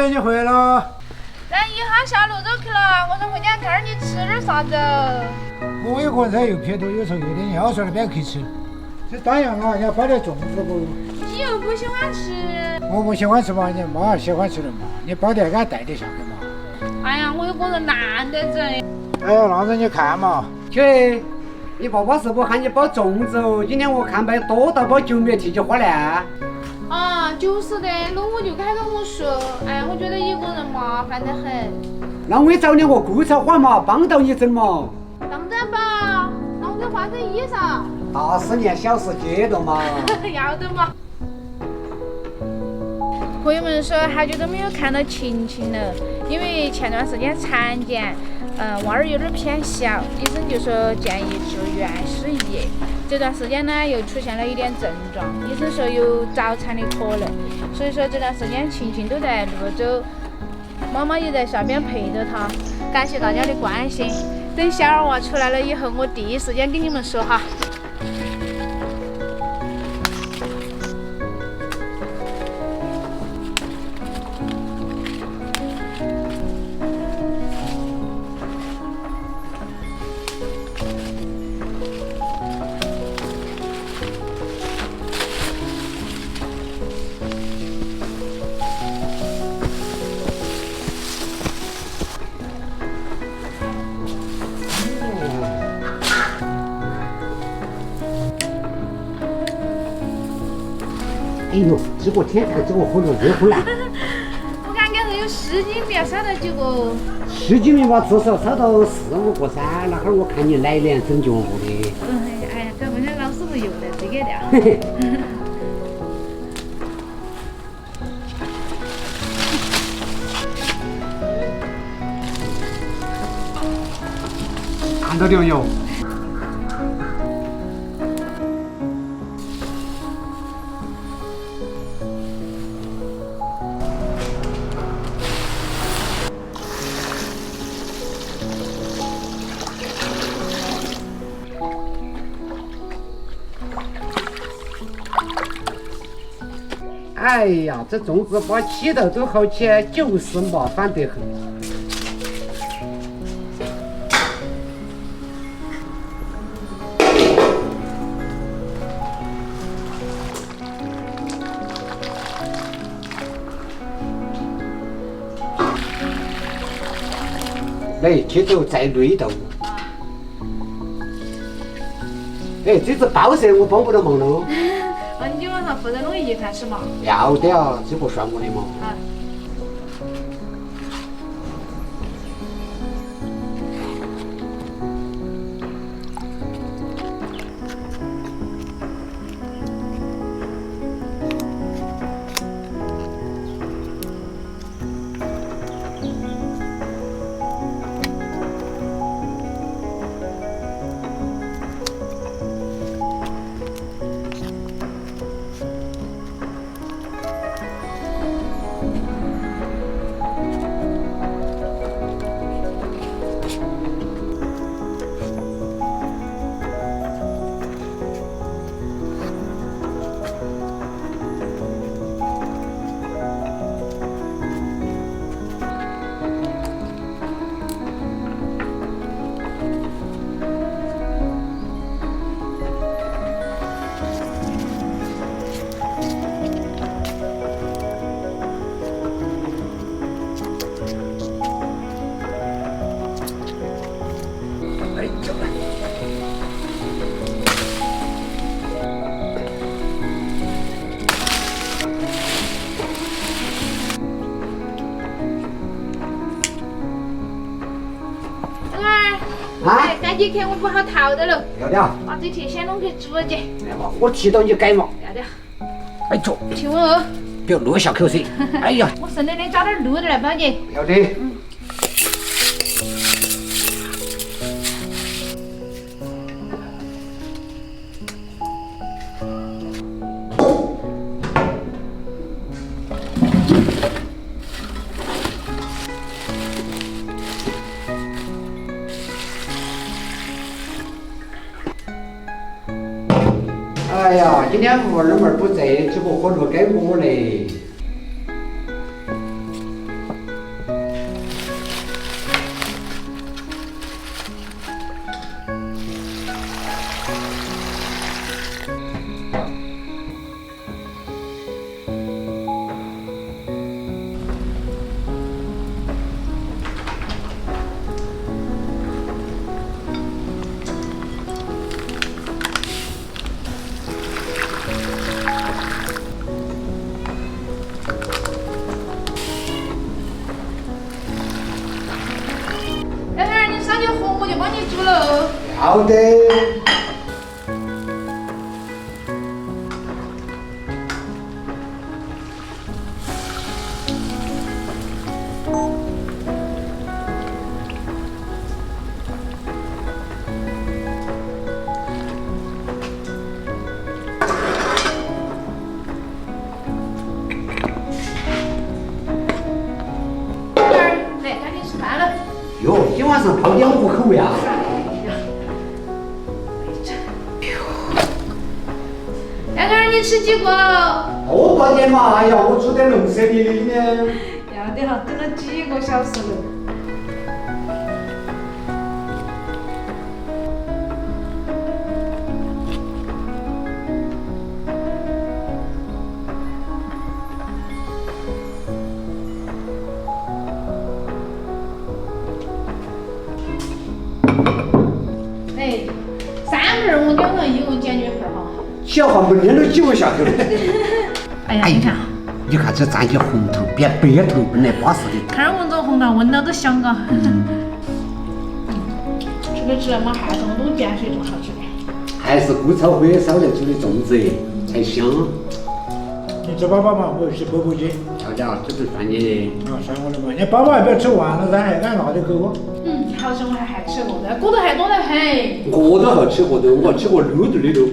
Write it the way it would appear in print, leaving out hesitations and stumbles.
妹，你回了。咱一哈下路走去了，我说回家看你吃点啥子。我一个人在又撇多，有时候有点腰酸那边可以吃。这当然了，你要包点粽子不？你又不喜欢吃。我不喜欢吃嘛，你妈喜欢吃的嘛，你包点给他带点下去嘛。哎呀，我一个人难得整。哎呀，那子你看嘛。姐，你爸爸是不喊你包粽子哦？今天我看买多大包酒米替你花烂。啊，就是的，那我就该跟我说，哎呀，我觉得一个人麻烦得很。那我也找你个顾超花嘛，帮到你整嘛。当然吧，那我给换身衣裳。大事年小事接着嘛。要得嘛。朋友们说好久都没有看到晴晴了，因为前段时间产检，娃儿有点偏小，医生就说建议住院失忆。这段时间呢又出现了一点症状，医生说有早产的可能，所以说这段时间晴晴都在泸州，妈妈也在下边陪着她。感谢大家的关心，等小二娃出来了以后，我第一时间跟你们说哈。哎呦，这个天看这个火炉热乎烂。我感觉是有10斤不要少到几个。10斤米嘛，至少烧到4、5个噻。那会儿我看你来年整脚的。哎呀，这不像老师傅用的这个料。嘿嘿。看到了哟。哎呀，这粽子把起头都好起，就是麻烦得很。来，接着再擂豆。哎，这只包色我帮不到忙喽。那你晚上负责弄一开始嘛？要的啊，这个算我的嘛。啊。哎，赶紧去，我不好逃的了。要的啊。把这铁线弄去煮去。来嘛，我替到你改嘛。要的。哎坐。请问哦。不要落下口水。哎呀。我剩的加点卤的来帮你。要的。哎呀，今天二妹儿不在，这个火炉该我嘞。好的。来，赶紧吃饭了。哟，今晚上泡点糊口呀？两个人你吃几个？多搞点嘛，哎呀，我煮点浓色的呢。要得哈，等了几个小时了。哎，3盆我2人一共捡2盆哈。小汉明天都几位下去了。哎呀，你看，你看这蘸起红头变白头，本来巴适的。看闻着红糖，闻到都香嘎。吃那么汉中东碱水多好吃的。还是菇炒煨烧来煮的粽子才香。你吃饱饱嘛，我去补补给。瞧瞧，这顿饭你啊，算我的嘛，你饱饱也别吃完了，俺辣的够。好像我还吃过的，骨头还多得很。我都好吃过的，我吃过6顿的都。